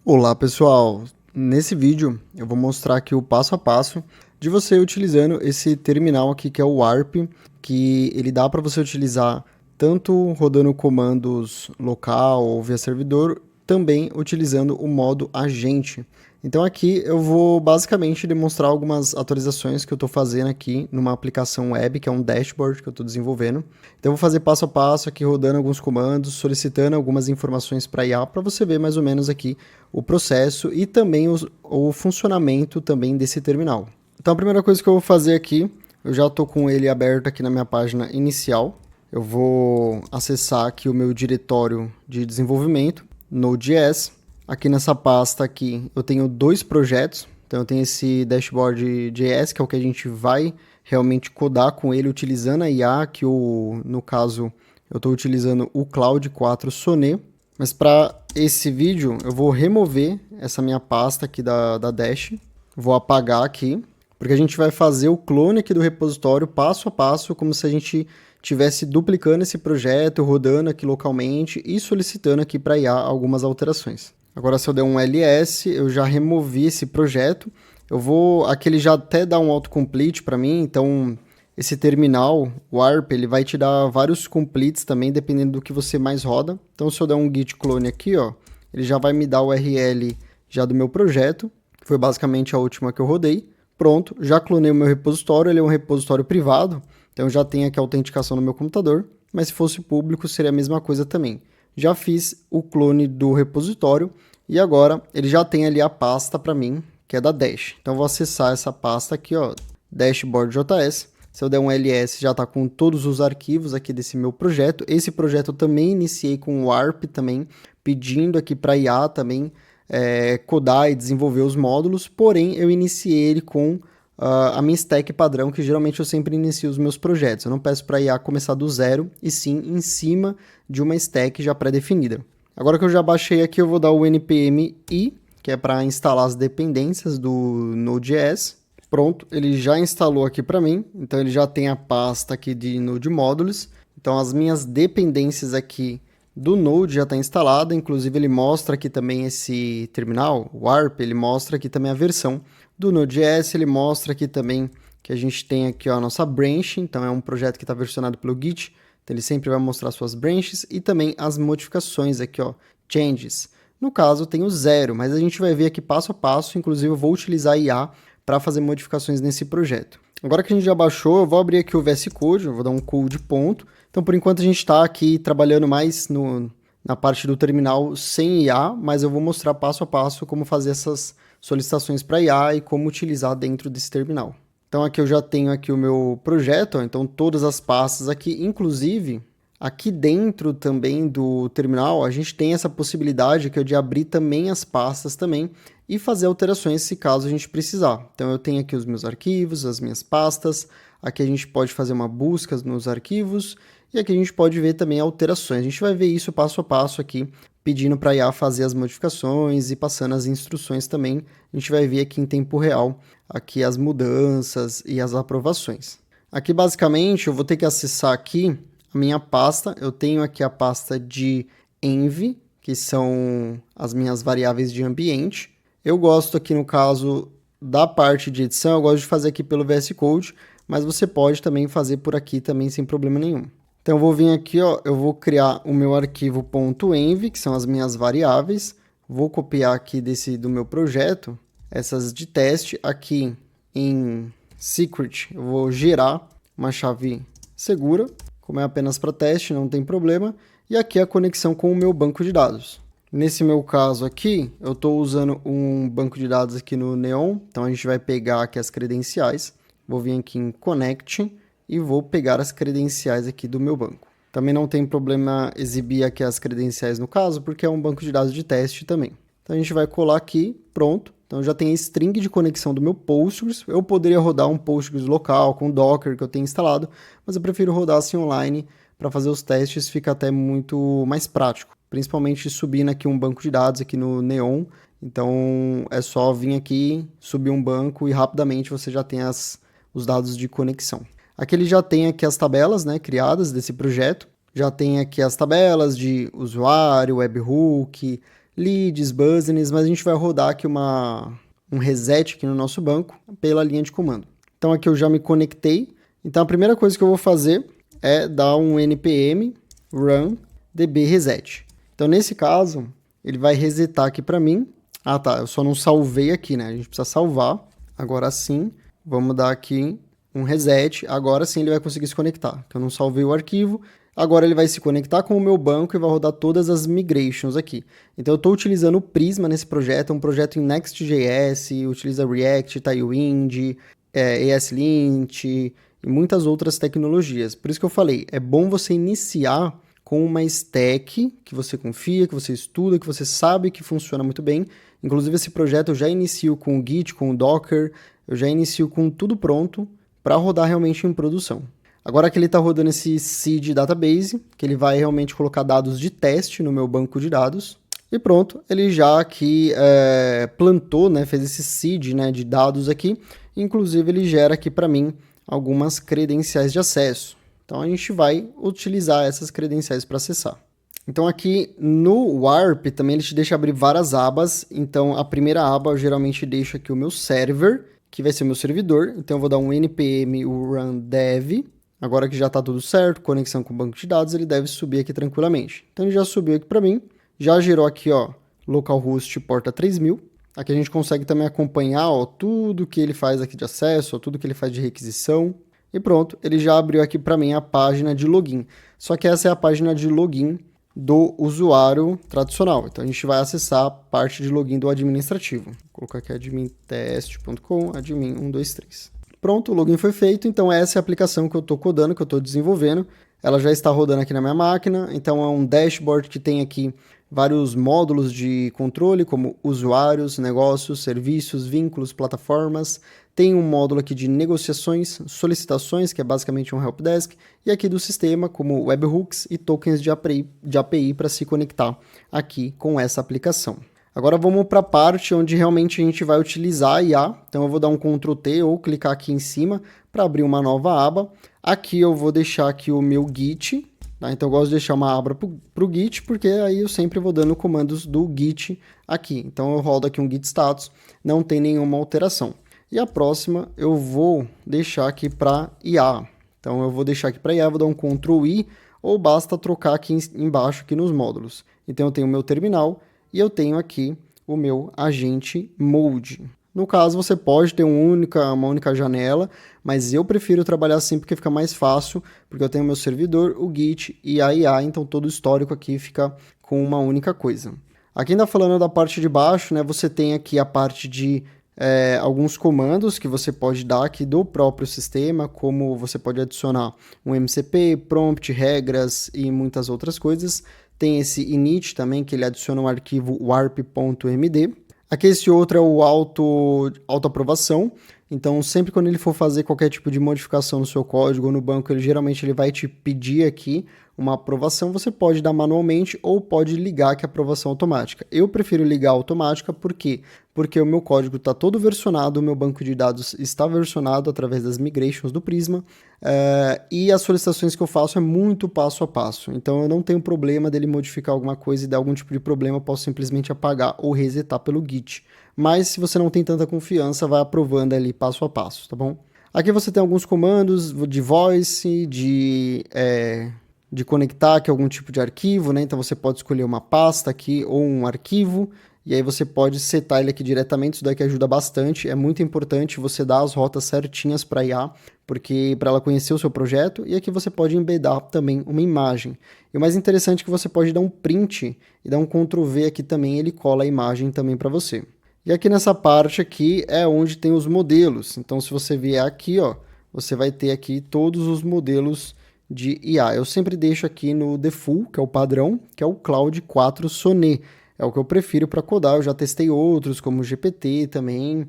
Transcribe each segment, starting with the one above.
Olá pessoal, nesse vídeo eu vou mostrar aqui o passo a passo de você utilizando esse terminal aqui que é o Warp, que ele dá para você utilizar tanto rodando comandos local ou via servidor, também utilizando o modo agente. Então aqui eu vou basicamente demonstrar algumas atualizações que eu estou fazendo aqui numa aplicação web, que é um dashboard que eu estou desenvolvendo. Então eu vou fazer passo a passo aqui rodando alguns comandos, solicitando algumas informações para IA, para você ver mais ou menos aqui o processo e também o funcionamento também desse terminal. Então a primeira coisa que eu vou fazer aqui, eu já estou com ele aberto aqui na minha página inicial. Eu vou acessar aqui o meu diretório de desenvolvimento, Node.js. Aqui nessa pasta aqui eu tenho dois projetos, então eu tenho esse dashboard.js, que é o que a gente vai realmente codar com ele utilizando a IA, que no caso eu estou utilizando o Cloud 4 Sonnet. Mas para esse vídeo eu vou remover essa minha pasta aqui da Dash, vou apagar aqui, porque a gente vai fazer o clone aqui do repositório passo a passo, como se a gente estivesse duplicando esse projeto, rodando aqui localmente e solicitando aqui para IA algumas alterações. Agora, se eu der um ls, eu já removi esse projeto. Aqui ele já até dá um autocomplete para mim, então esse terminal, o Warp, ele vai te dar vários completes também, dependendo do que você mais roda. Então, se eu der um git clone aqui, ó, ele já vai me dar o URL já do meu projeto, que foi basicamente a última que eu rodei. Pronto, já clonei o meu repositório, ele é um repositório privado, então já tem aqui a autenticação no meu computador, mas se fosse público seria a mesma coisa também. Já fiz o clone do repositório e agora ele já tem ali a pasta para mim, que é da Dash. Então eu vou acessar essa pasta aqui, ó, dashboard.js. Se eu der um ls, já está com todos os arquivos aqui desse meu projeto. Esse projeto eu também iniciei com o Warp também, pedindo aqui para IA também codar e desenvolver os módulos, porém eu iniciei ele com a minha stack padrão, que geralmente eu sempre inicio os meus projetos. Eu não peço para a IA começar do zero, e sim em cima de uma stack já pré-definida. Agora que eu já baixei aqui, eu vou dar o npm i, que é para instalar as dependências do Node.js. Pronto, ele já instalou aqui para mim, então ele já tem a pasta aqui de Node Modules. Então as minhas dependências aqui do Node já está instalada, inclusive ele mostra aqui também esse terminal, o Warp, ele mostra aqui também a versão do Node.js, ele mostra aqui também que a gente tem aqui ó, a nossa branch, então é um projeto que está versionado pelo Git, então ele sempre vai mostrar suas branches e também as modificações aqui, ó, changes. No caso tem o 0, mas a gente vai ver aqui passo a passo, inclusive eu vou utilizar a IA para fazer modificações nesse projeto. Agora que a gente já baixou, eu vou abrir aqui o VS Code, eu vou dar um code ponto. Então, por enquanto, a gente está aqui trabalhando mais na parte do terminal sem IA, mas eu vou mostrar passo a passo como fazer essas solicitações para IA e como utilizar dentro desse terminal. Então, aqui eu já tenho aqui o meu projeto, ó, então todas as pastas aqui, inclusive aqui dentro também do terminal, a gente tem essa possibilidade aqui de abrir também as pastas também e fazer alterações se caso a gente precisar. Então eu tenho aqui os meus arquivos, as minhas pastas, aqui a gente pode fazer uma busca nos arquivos e aqui a gente pode ver também alterações. A gente vai ver isso passo a passo aqui, pedindo para a IA fazer as modificações e passando as instruções também. A gente vai ver aqui em tempo real aqui as mudanças e as aprovações. Aqui basicamente eu vou ter que acessar aqui a minha pasta, eu tenho aqui a pasta de env, que são as minhas variáveis de ambiente. Eu gosto aqui no caso da parte de edição, eu gosto de fazer aqui pelo VS Code, mas você pode também fazer por aqui também sem problema nenhum. Então eu vou vir aqui, ó, eu vou criar o meu arquivo .env, que são as minhas variáveis. Vou copiar aqui do meu projeto, essas de teste, aqui em secret, eu vou gerar uma chave segura. Como é apenas para teste, não tem problema. E aqui a conexão com o meu banco de dados. Nesse meu caso aqui, eu estou usando um banco de dados aqui no Neon. Então a gente vai pegar aqui as credenciais. Vou vir aqui em Connect e vou pegar as credenciais aqui do meu banco. Também não tem problema exibir aqui as credenciais no caso, porque é um banco de dados de teste também. Então a gente vai colar aqui, pronto. Então já tem a string de conexão do meu Postgres. Eu poderia rodar um Postgres local com Docker que eu tenho instalado, mas eu prefiro rodar assim online para fazer os testes, fica até muito mais prático. Principalmente subindo aqui um banco de dados aqui no Neon. Então é só vir aqui, subir um banco e rapidamente você já tem os dados de conexão. Aqui ele já tem aqui as tabelas, né, criadas desse projeto. Já tem aqui as tabelas de usuário, webhook, leads, business, mas a gente vai rodar aqui um reset aqui no nosso banco pela linha de comando. Então aqui eu já me conectei. Então a primeira coisa que eu vou fazer é dar um npm run db reset. Então nesse caso, ele vai resetar aqui para mim. Ah tá, eu só não salvei aqui, né? A gente precisa salvar. Agora sim, vamos dar aqui um reset. Agora sim ele vai conseguir se conectar. Então eu não salvei o arquivo. Agora ele vai se conectar com o meu banco e vai rodar todas as migrations aqui. Então eu estou utilizando o Prisma nesse projeto, é um projeto em Next.js, utiliza React, Tailwind, ESLint e muitas outras tecnologias. Por isso que eu falei, é bom você iniciar com uma stack que você confia, que você estuda, que você sabe que funciona muito bem. Inclusive esse projeto eu já inicio com o Git, com o Docker, eu já inicio com tudo pronto para rodar realmente em produção. Agora que ele está rodando esse seed database, que ele vai realmente colocar dados de teste no meu banco de dados. E pronto, ele já aqui plantou, né, fez esse seed, né, de dados aqui. Inclusive ele gera aqui para mim algumas credenciais de acesso. Então a gente vai utilizar essas credenciais para acessar. Então aqui no Warp também ele te deixa abrir várias abas. Então a primeira aba eu geralmente deixo aqui o meu server, que vai ser o meu servidor. Então eu vou dar um npm run dev. Agora que já está tudo certo, conexão com o banco de dados, ele deve subir aqui tranquilamente. Então ele já subiu aqui para mim, já gerou aqui, ó, localhost porta 3000. Aqui a gente consegue também acompanhar, ó, tudo que ele faz aqui de acesso, ó, tudo que ele faz de requisição. E pronto, ele já abriu aqui para mim a página de login. Só que essa é a página de login do usuário tradicional. Então a gente vai acessar a parte de login do administrativo. Vou colocar aqui admintest.com, admin123. Pronto, o login foi feito, então essa é a aplicação que eu estou codando, que eu estou desenvolvendo. Ela já está rodando aqui na minha máquina, então é um dashboard que tem aqui vários módulos de controle, como usuários, negócios, serviços, vínculos, plataformas. Tem um módulo aqui de negociações, solicitações, que é basicamente um helpdesk, e aqui do sistema, como webhooks e tokens de API para se conectar aqui com essa aplicação. Agora vamos para a parte onde realmente a gente vai utilizar a IA. Então eu vou dar um Ctrl T ou clicar aqui em cima para abrir uma nova aba. Aqui eu vou deixar aqui o meu Git. Tá? Então eu gosto de deixar uma aba para o Git, porque aí eu sempre vou dando comandos do Git aqui. Então eu rodo aqui um Git status, não tem nenhuma alteração. E a próxima eu vou deixar aqui para IA. Então eu vou deixar aqui para IA, vou dar um Ctrl I, ou basta trocar aqui embaixo aqui nos módulos. Então eu tenho o meu terminal, e eu tenho aqui o meu agente mode. No caso, você pode ter uma única janela, mas eu prefiro trabalhar assim porque fica mais fácil, porque eu tenho o meu servidor, o Git e a IA, então todo o histórico aqui fica com uma única coisa. Aqui ainda falando da parte de baixo, né, você tem aqui a parte de alguns comandos que você pode dar aqui do próprio sistema, como você pode adicionar um MCP, prompt, regras e muitas outras coisas. Tem esse init também, que ele adiciona um arquivo warp.md. Aqui esse outro é o autoaprovação. Então, sempre quando ele for fazer qualquer tipo de modificação no seu código ou no banco, ele vai te pedir aqui uma aprovação. Você pode dar manualmente ou pode ligar que é aprovação automática. Eu prefiro ligar automática, por quê? Porque o meu código está todo versionado, o meu banco de dados está versionado através das migrations do Prisma, e as solicitações que eu faço é muito passo a passo. Então eu não tenho problema dele modificar alguma coisa e dar algum tipo de problema, eu posso simplesmente apagar ou resetar pelo Git. Mas se você não tem tanta confiança, vai aprovando ali passo a passo, tá bom? Aqui você tem alguns comandos de voice, de conectar aqui algum tipo de arquivo, né? Então você pode escolher uma pasta aqui ou um arquivo, e aí você pode setar ele aqui diretamente, isso daqui ajuda bastante. É muito importante você dar as rotas certinhas para a IA, porque para ela conhecer o seu projeto, e aqui você pode embedar também uma imagem. E o mais interessante é que você pode dar um print e dar um Ctrl V aqui também, ele cola a imagem também para você. E aqui nessa parte aqui é onde tem os modelos. Então se você vier aqui, ó, você vai ter aqui todos os modelos de IA. Eu sempre deixo aqui no default, que é o padrão, que é o Claude 4 Sonnet. É o que eu prefiro para codar. Eu já testei outros, como o GPT também.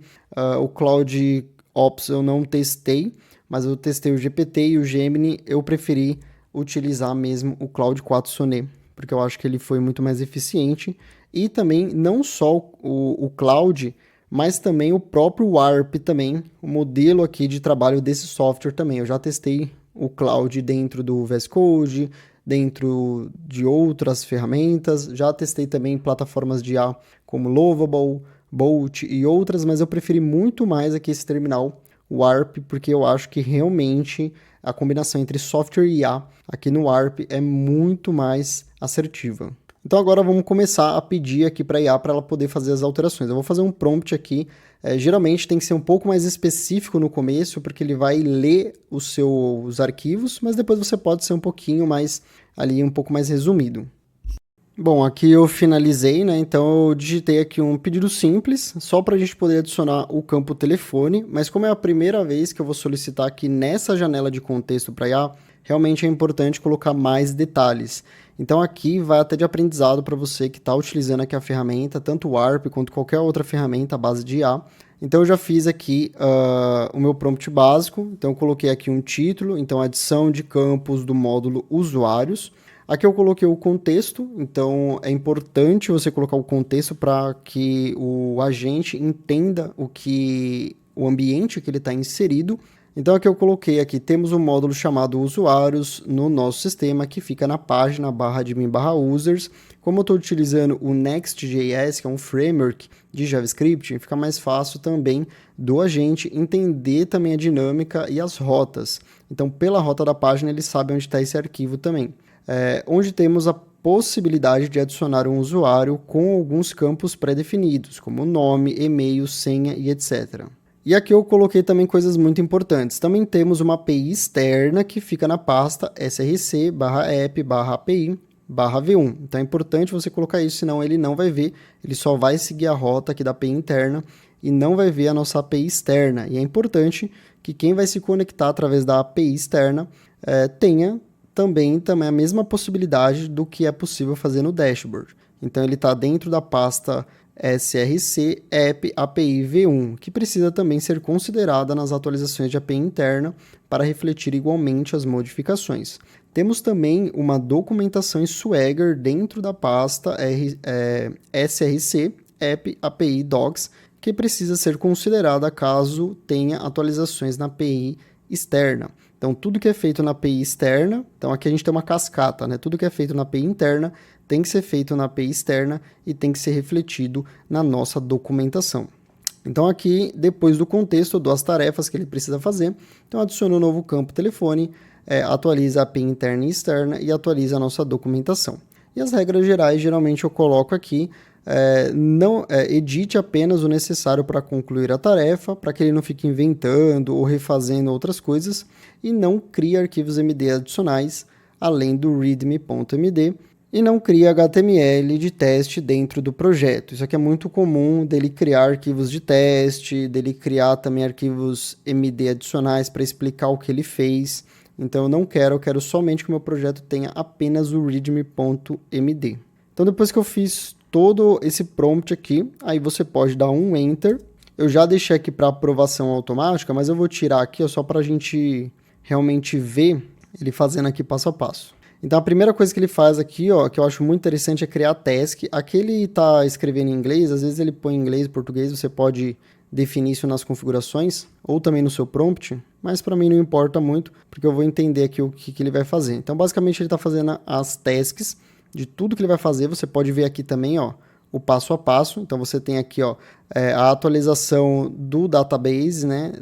O Claude Ops eu não testei, mas eu testei o GPT e o Gemini. Eu preferi utilizar mesmo o Claude 4 Sonnet, porque eu acho que ele foi muito mais eficiente. E também, não só o Claude, mas também o próprio Warp também, o modelo aqui de trabalho desse software também. Eu já testei o Claude dentro do VS Code, dentro de outras ferramentas. Já testei também plataformas de IA como Lovable, Bolt e outras, mas eu preferi muito mais aqui esse terminal Warp, porque eu acho que realmente a combinação entre software e IA aqui no Warp é muito mais assertiva. Então agora vamos começar a pedir aqui para a IA para ela poder fazer as alterações. Eu vou fazer um prompt aqui, geralmente tem que ser um pouco mais específico no começo, porque ele vai ler os seus arquivos, mas depois você pode ser um pouquinho mais, ali um pouco mais resumido. Bom, aqui eu finalizei, né? Então eu digitei aqui um pedido simples, só para a gente poder adicionar o campo telefone, mas como é a primeira vez que eu vou solicitar aqui nessa janela de contexto para IA, realmente é importante colocar mais detalhes. Então aqui vai até de aprendizado para você que está utilizando aqui a ferramenta, tanto o Warp quanto qualquer outra ferramenta à base de IA. Então eu já fiz aqui o meu prompt básico, então eu coloquei aqui um título, então adição de campos do módulo usuários. Aqui eu coloquei o contexto, então é importante você colocar o contexto para que o agente entenda o ambiente que ele está inserido. Então aqui eu coloquei aqui, temos um módulo chamado usuários no nosso sistema, que fica na página /admin/users. Como eu estou utilizando o Next.js, que é um framework de JavaScript, fica mais fácil também do agente entender também a dinâmica e as rotas. Então pela rota da página ele sabe onde está esse arquivo também. Onde temos a possibilidade de adicionar um usuário com alguns campos pré-definidos, como nome, e-mail, senha e etc. E aqui eu coloquei também coisas muito importantes. Também temos uma API externa que fica na pasta src/app/api/v1. Então é importante você colocar isso, senão ele não vai ver, ele só vai seguir a rota aqui da API interna e não vai ver a nossa API externa. E é importante que quem vai se conectar através da API externa tenha também a mesma possibilidade do que é possível fazer no dashboard. Então ele está dentro da pasta src app api v1, que precisa também ser considerada nas atualizações de API interna para refletir igualmente as modificações. Temos também uma documentação em Swagger dentro da pasta src app api docs, que precisa ser considerada caso tenha atualizações na API externa. Então, tudo que é feito na API externa, então aqui a gente tem uma cascata, né? Tudo que é feito na API interna tem que ser feito na API externa e tem que ser refletido na nossa documentação. Então, aqui, depois do contexto, eu dou as tarefas que ele precisa fazer. Então, adiciono um novo campo telefone, atualiza a API interna e externa e atualiza a nossa documentação. E as regras gerais, geralmente eu coloco aqui, edite apenas o necessário para concluir a tarefa, para que ele não fique inventando ou refazendo outras coisas, e não crie arquivos MD adicionais, além do readme.md, e não crie HTML de teste dentro do projeto. Isso aqui é muito comum dele criar arquivos de teste, dele criar também arquivos MD adicionais para explicar o que ele fez. Então eu não quero, eu quero somente que o meu projeto tenha apenas o readme.md. Então depois que eu fiz todo esse prompt aqui, aí você pode dar um Enter. Eu já deixei aqui para aprovação automática, mas eu vou tirar aqui só para a gente realmente ver ele fazendo aqui passo a passo. Então a primeira coisa que ele faz aqui, que eu acho muito interessante, é criar task. Aqui ele está escrevendo em inglês, às vezes ele põe em inglês, português, você pode definir isso nas configurações, ou também no seu prompt, mas para mim não importa muito, porque eu vou entender aqui o que ele vai fazer. Então basicamente ele está fazendo as tasks de tudo que ele vai fazer. Você pode ver aqui também, o passo a passo. Então você tem aqui, a atualização do database, né,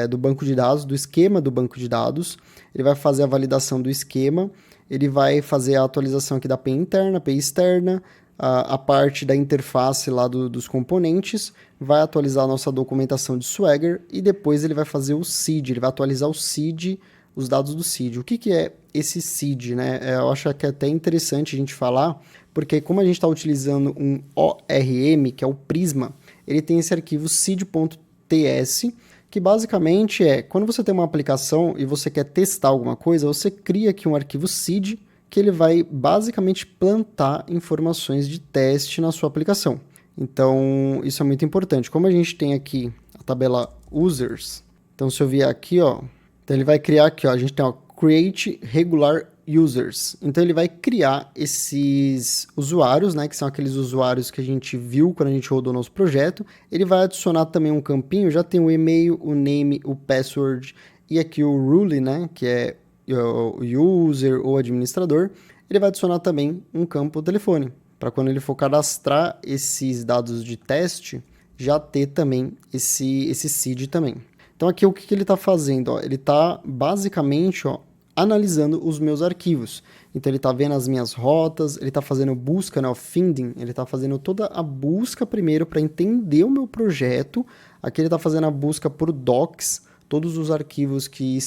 do banco de dados, do esquema do banco de dados. Ele vai fazer a validação do esquema, ele vai fazer a atualização aqui da API interna, API externa, a parte da interface lá dos componentes, vai atualizar a nossa documentação de Swagger e depois ele vai fazer o seed, ele vai atualizar o seed, os dados do seed. O que é esse seed, né? Eu acho que é até interessante a gente falar, porque como a gente está utilizando um ORM, que é o Prisma, ele tem esse arquivo seed.ts, que basicamente quando você tem uma aplicação e você quer testar alguma coisa, você cria aqui um arquivo seed, que ele vai basicamente plantar informações de teste na sua aplicação. Então, isso é muito importante. Como a gente tem aqui a tabela users, então se eu vier aqui, então ele vai criar aqui, a gente tem create regular users. Então ele vai criar esses usuários, né, que são aqueles usuários que a gente viu quando a gente rodou o nosso projeto. Ele vai adicionar também um campinho, já tem o e-mail, o name, o password e aqui o rule, né, que é o user ou administrador. ele vai adicionar também um campo telefone, para quando ele for cadastrar esses dados de teste, já ter também esse seed também. Então aqui o que ele está fazendo? Ó, ele está basicamente analisando os meus arquivos. Então ele está vendo as minhas rotas, ele está fazendo busca, né, o finding, ele está fazendo toda a busca primeiro para entender o meu projeto. Aqui ele está fazendo a busca por docs, todos os arquivos que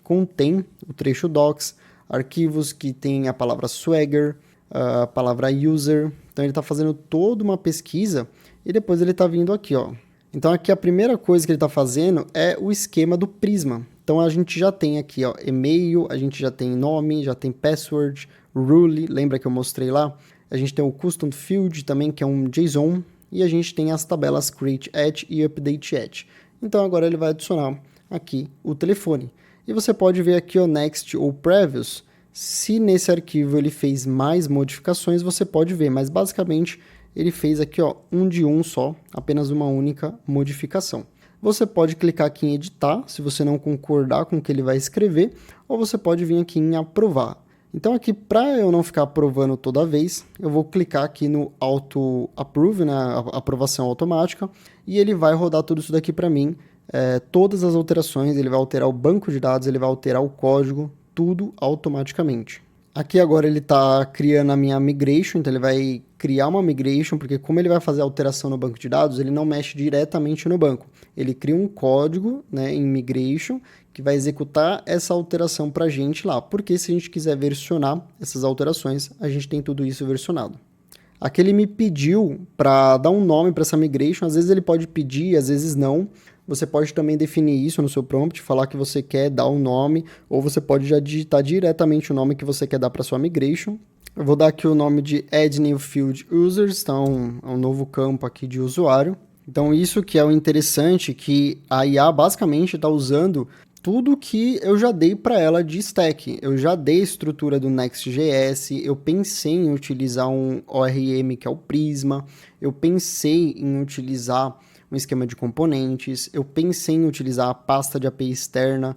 contém o trecho docs, arquivos que tem a palavra Swagger, a palavra user. Então ele está fazendo toda uma pesquisa e depois ele está vindo aqui, ó. Então aqui a primeira coisa que ele está fazendo é o esquema do Prisma. Então a gente já tem aqui, ó, e-mail, a gente já tem nome, já tem password, rule, lembra que eu mostrei lá? A gente tem o custom field também, que é um JSON, e a gente tem as tabelas create at e update at. Então agora ele vai adicionar aqui o telefone. E você pode ver aqui o next ou previous. Se nesse arquivo ele fez mais modificações, você pode ver, mas basicamente ele fez aqui, ó, um de um só, apenas uma única modificação. Você pode clicar aqui em editar, se você não concordar com o que ele vai escrever, ou você pode vir aqui em aprovar. Então aqui, para eu não ficar aprovando toda vez, eu vou clicar aqui no Auto Approve, né, aprovação automática, e ele vai rodar tudo isso daqui para mim, todas as alterações, ele vai alterar o banco de dados, ele vai alterar o código, tudo automaticamente. Aqui agora ele está criando a minha migration, então ele vai criar uma migration, porque como ele vai fazer a alteração no banco de dados, ele não mexe diretamente no banco. Ele cria um código, né, em migration, que vai executar essa alteração para a gente lá, porque se a gente quiser versionar essas alterações, a gente tem tudo isso versionado. Aqui ele me pediu para dar um nome para essa migration, às vezes ele pode pedir, às vezes não. Você pode também definir isso no seu prompt, falar que você quer dar um nome, ou você pode já digitar diretamente o nome que você quer dar para sua migration. Eu vou dar aqui o nome de Add New Field Users, então é um novo campo aqui de usuário. Então isso que é o interessante, que a IA basicamente está usando tudo que eu já dei para ela de stack. Eu já dei a estrutura do Next.js, eu pensei em utilizar um ORM que é o Prisma, eu pensei em utilizar um esquema de componentes, eu pensei em utilizar a pasta de API externa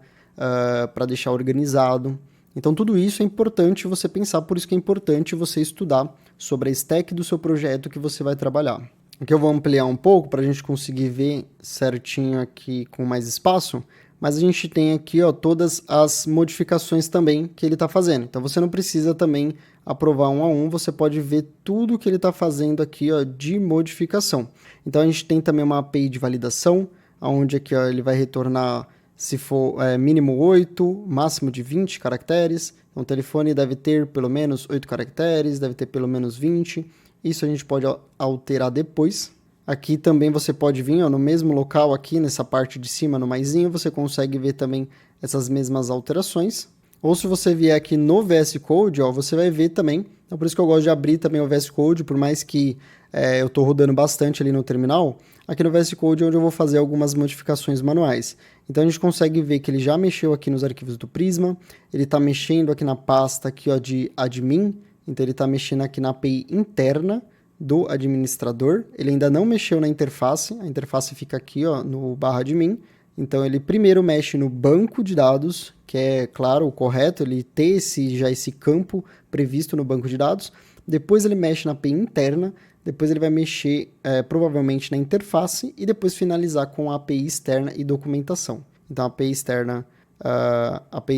para deixar organizado. Então tudo isso é importante você pensar, por isso que é importante você estudar sobre a stack do seu projeto que você vai trabalhar. Aqui eu vou ampliar um pouco para a gente conseguir ver certinho aqui com mais espaço, mas a gente tem aqui, ó, todas as modificações também que ele está fazendo. Então você não precisa também aprovar um a um, você pode ver tudo que ele está fazendo aqui, ó, de modificação. Então a gente tem também uma API de validação, onde aqui, ó, ele vai retornar se for mínimo 8, máximo de 20 caracteres. Então o telefone deve ter pelo menos 8 caracteres, deve ter pelo menos 20. Isso a gente pode alterar depois. Aqui também você pode vir, ó, no mesmo local aqui, nessa parte de cima, no maisinho, você consegue ver também essas mesmas alterações. Ou se você vier aqui no VS Code, ó, você vai ver também. Então por isso que eu gosto de abrir também o VS Code, por mais que eu estou rodando bastante ali no terminal. Aqui no VS Code é onde eu vou fazer algumas modificações manuais. Então a gente consegue ver que ele já mexeu aqui nos arquivos do Prisma, ele está mexendo aqui na pasta aqui, ó, de admin, então ele está mexendo aqui na API interna do administrador, ele ainda não mexeu na interface, a interface fica aqui, ó, no /admin, então ele primeiro mexe no banco de dados, que é, claro, o correto, ele ter já esse campo previsto no banco de dados, depois ele mexe na API interna, depois ele vai mexer provavelmente na interface e depois finalizar com a API externa e documentação. Então a API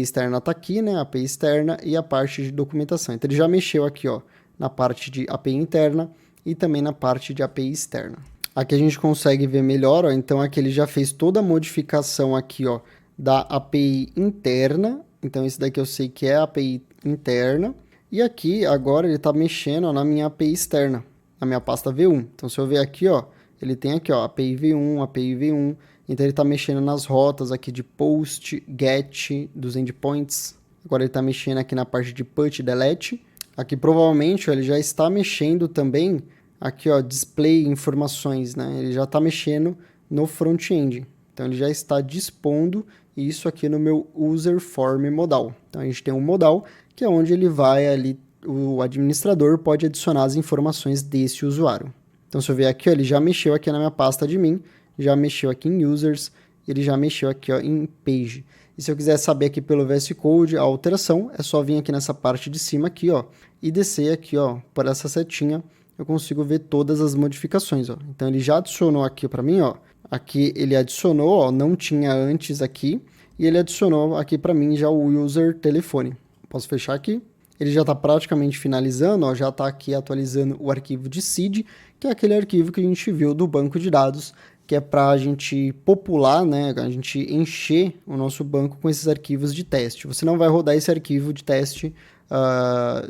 externa está aqui, né? A API externa e a parte de documentação. Então ele já mexeu aqui, ó, na parte de API interna e também na parte de API externa. Aqui a gente consegue ver melhor, ó, então aqui ele já fez toda a modificação aqui, ó, da API interna. Então esse daqui eu sei que é a API interna. E aqui agora ele está mexendo, ó, na minha API externa, na minha pasta V1. Então se eu ver aqui, ó, ele tem aqui, ó, API V1, API V1. Então ele está mexendo nas rotas aqui de post, get, dos endpoints. Agora ele está mexendo aqui na parte de put e delete. Aqui provavelmente, ó, ele já está mexendo também aqui, ó, display informações, né? Ele já está mexendo no front-end. Então ele já está dispondo isso aqui no meu user form modal. Então a gente tem um modal que é onde ele vai ali, o administrador pode adicionar as informações desse usuário. Então se eu ver aqui, ó, ele já mexeu aqui na minha pasta admin, já mexeu aqui em users, ele já mexeu aqui, ó, em page. E se eu quiser saber aqui pelo VS Code a alteração, é só vir aqui nessa parte de cima aqui, ó, e descer aqui, ó, por essa setinha, eu consigo ver todas as modificações, ó. Então ele já adicionou aqui para mim, ó. Aqui ele adicionou, ó, não tinha antes aqui, e ele adicionou aqui para mim já o user telefone. Posso fechar aqui? Ele já está praticamente finalizando, ó, já está aqui atualizando o arquivo de seed, que é aquele arquivo que a gente viu do banco de dados, que é para a gente popular, né, a gente encher o nosso banco com esses arquivos de teste. Você não vai rodar esse arquivo de teste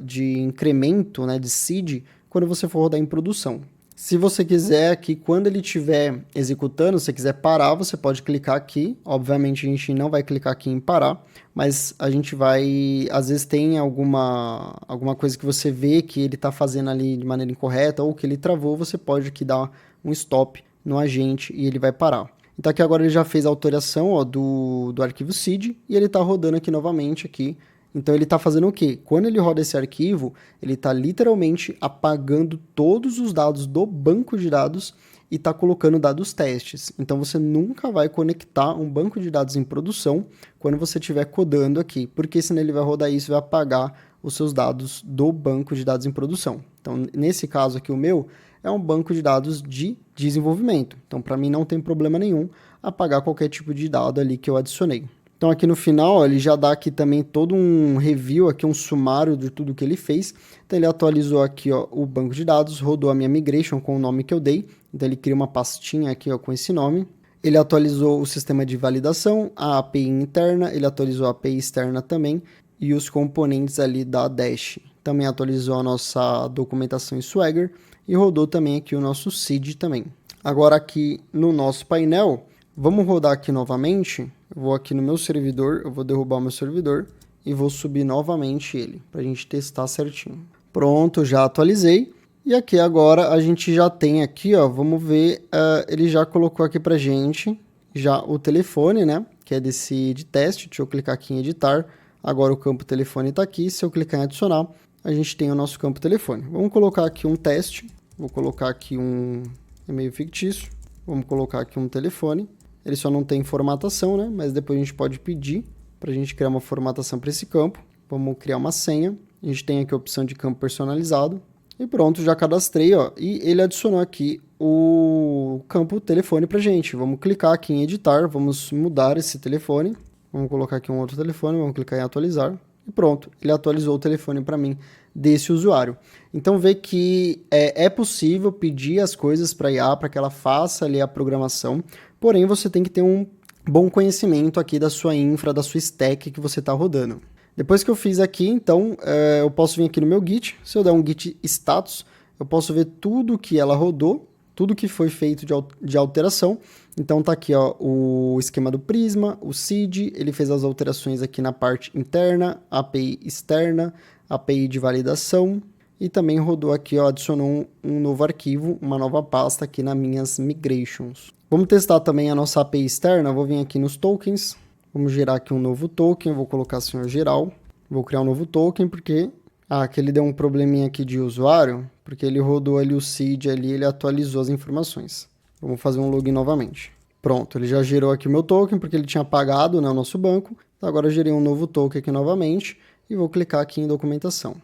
de incremento, né, de seed, quando você for rodar em produção. Se você quiser que quando ele estiver executando, se você quiser parar, você pode clicar aqui. Obviamente a gente não vai clicar aqui em parar, mas a gente vai, às vezes tem alguma coisa que você vê que ele está fazendo ali de maneira incorreta ou que ele travou, você pode aqui dar um stop no agente e ele vai parar. Então aqui agora ele já fez a alteração, ó, do arquivo seed e ele está rodando aqui novamente aqui. Então ele está fazendo o quê? Quando ele roda esse arquivo, ele está literalmente apagando todos os dados do banco de dados e está colocando dados testes. Então você nunca vai conectar um banco de dados em produção quando você estiver codando aqui, porque senão ele vai rodar isso e vai apagar os seus dados do banco de dados em produção. Então nesse caso aqui o meu é um banco de dados de desenvolvimento. Então para mim não tem problema nenhum apagar qualquer tipo de dado ali que eu adicionei. Então aqui no final, ó, ele já dá aqui também todo um review, aqui um sumário de tudo que ele fez. Então ele atualizou aqui, ó, o banco de dados, rodou a minha migration com o nome que eu dei. Então ele cria uma pastinha aqui, ó, com esse nome. Ele atualizou o sistema de validação, a API interna, ele atualizou a API externa também e os componentes ali da Dash. Também atualizou a nossa documentação em Swagger e rodou também aqui o nosso seed também. Agora aqui no nosso painel, vamos rodar aqui novamente. Eu vou aqui no meu servidor, eu vou derrubar o meu servidor e vou subir novamente ele, para a gente testar certinho. Pronto, já atualizei. E aqui agora a gente já tem aqui, ó, vamos ver, ele já colocou aqui pra gente já o telefone, né, que é desse de teste. Deixa eu clicar aqui em editar. Agora o campo telefone está aqui. Se eu clicar em adicionar, a gente tem o nosso campo telefone. Vamos colocar aqui um teste. Vou colocar aqui um e-mail fictício. Vamos colocar aqui um telefone. Ele só não tem formatação, né? Mas depois a gente pode pedir para a gente criar uma formatação para esse campo. Vamos criar uma senha. A gente tem aqui a opção de campo personalizado. E pronto, já cadastrei, ó. E ele adicionou aqui o campo telefone para a gente. Vamos clicar aqui em editar. Vamos mudar esse telefone. Vamos colocar aqui um outro telefone. Vamos clicar em atualizar. E pronto, ele atualizou o telefone para mim desse usuário. Então vê que é possível pedir as coisas para a IA para que ela faça ali a programação, porém você tem que ter um bom conhecimento aqui da sua infra, da sua stack que você está rodando. Depois que eu fiz aqui, então, eu posso vir aqui no meu Git. Se eu der um Git status, eu posso ver tudo que ela rodou, tudo que foi feito de alteração. Então tá aqui, ó, o esquema do Prisma, o seed, ele fez as alterações aqui na parte interna, API externa, API de validação e também rodou aqui, ó, adicionou um novo arquivo, uma nova pasta aqui nas minhas migrations. Vamos testar também a nossa API externa. Vou vir aqui nos tokens, vamos gerar aqui um novo token, vou colocar assim, ó, geral, vou criar um novo token porque aqui ele deu um probleminha aqui de usuário, porque ele rodou ali o seed ali, ele atualizou as informações. Vamos fazer um login novamente. Pronto, ele já gerou aqui o meu token, porque ele tinha apagado, né, o nosso banco. Então agora eu gerei um novo token aqui novamente e vou clicar aqui em documentação.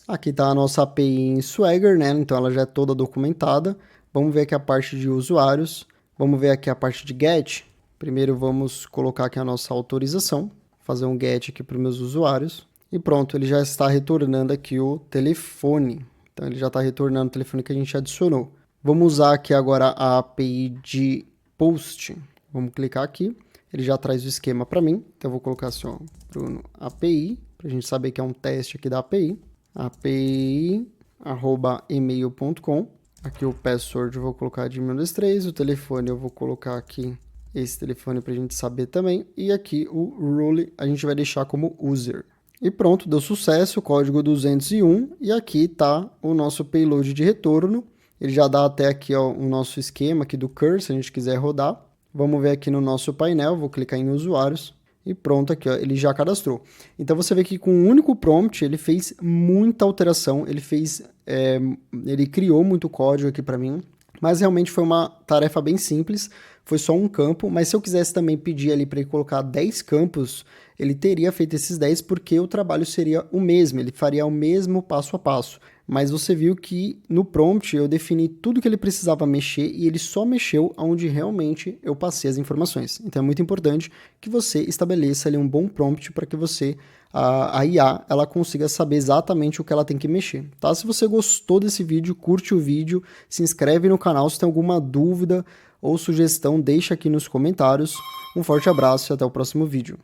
Aqui está a nossa API em Swagger, né? Então ela já é toda documentada. Vamos ver aqui a parte de usuários. Vamos ver aqui a parte de get. Primeiro vamos colocar aqui a nossa autorização. Fazer um get aqui para os meus usuários. E pronto, ele já está retornando aqui o telefone. Então ele já está retornando o telefone que a gente adicionou. Vamos usar aqui agora a API de post. Vamos clicar aqui. Ele já traz o esquema para mim. Então eu vou colocar assim, ó, Bruno API, para a gente saber que é um teste aqui da API. API@email.com. Aqui o password eu vou colocar de 123. O telefone eu vou colocar aqui esse telefone para a gente saber também. E aqui o role a gente vai deixar como user. E pronto, deu sucesso, código 201. E aqui está o nosso payload de retorno. Ele já dá até aqui, ó, o nosso esquema aqui do curse, se a gente quiser rodar. Vamos ver aqui no nosso painel, vou clicar em usuários e pronto aqui, ó, ele já cadastrou. Então você vê que com um único prompt ele fez muita alteração, ele criou muito código aqui para mim. Mas realmente foi uma tarefa bem simples, foi só um campo, mas se eu quisesse também pedir ali para ele colocar 10 campos, ele teria feito esses 10 porque o trabalho seria o mesmo, ele faria o mesmo passo a passo. Mas você viu que no prompt eu defini tudo que ele precisava mexer e ele só mexeu onde realmente eu passei as informações. Então é muito importante que você estabeleça ali um bom prompt para que a IA ela consiga saber exatamente o que ela tem que mexer, tá? Se você gostou desse vídeo, curte o vídeo, se inscreve no canal, se tem alguma dúvida ou sugestão, deixa aqui nos comentários. Um forte abraço e até o próximo vídeo.